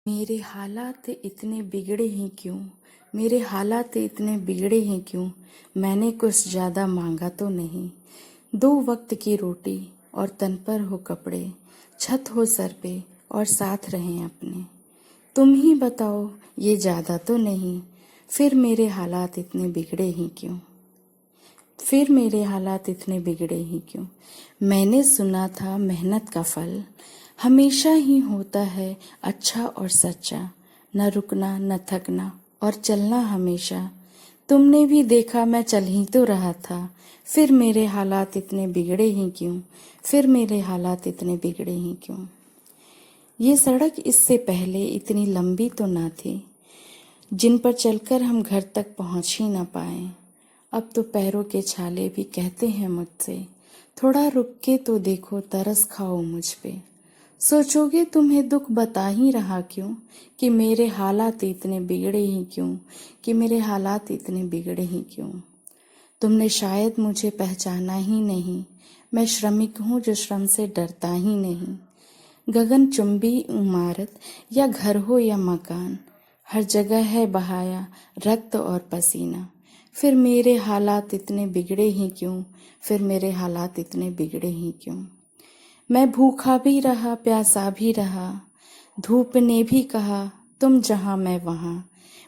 मेरे हालात इतने बिगड़े हैं क्यों? मेरे हालात इतने बिगड़े हैं क्यों? मैंने कुछ ज़्यादा मांगा तो नहीं। 2 वक्त की रोटी और तन पर हो कपड़े, छत हो सर पे और साथ रहें अपने। तुम ही बताओ, ये ज़्यादा तो नहीं? फिर मेरे हालात इतने बिगड़े हैं क्यों? फिर मेरे हालात इतने बिगड़े ही क्यों? मैंने सुना था मेहनत का फल हमेशा ही होता है अच्छा और सच्चा, न रुकना न थकना और चलना हमेशा। तुमने भी देखा मैं चल ही तो रहा था। फिर मेरे हालात इतने बिगड़े ही क्यों? फिर मेरे हालात इतने बिगड़े ही क्यों? ये सड़क इससे पहले इतनी लंबी तो ना थी, जिन पर चलकर हम घर तक पहुंच ही ना पाए। अब तो पैरों के छाले भी कहते हैं मुझसे, थोड़ा रुक के तो देखो, तरस खाओ मुझ पे। सोचोगे तुम्हें दुख बता ही रहा क्यों, कि मेरे हालात इतने बिगड़े ही क्यों, कि मेरे हालात इतने बिगड़े ही क्यों। तुमने शायद मुझे पहचाना ही नहीं, मैं श्रमिक हूँ जो श्रम से डरता ही नहीं। गगनचुंबी इमारत या घर हो या मकान, हर जगह है बहाया रक्त और पसीना। फिर मेरे हालात इतने बिगड़े ही क्यों? फिर मेरे हालात इतने बिगड़े ही क्यों? मैं भूखा भी रहा, प्यासा भी रहा, धूप ने भी कहा तुम जहाँ मैं वहाँ।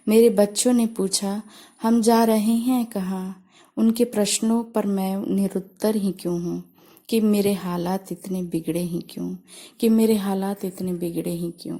मेरे बच्चों ने पूछा हम जा रहे हैं कहाँ। उनके प्रश्नों पर मैं निरुत्तर ही क्यों हूँ, कि मेरे हालात इतने बिगड़े ही क्यों, कि मेरे हालात इतने बिगड़े ही क्यों।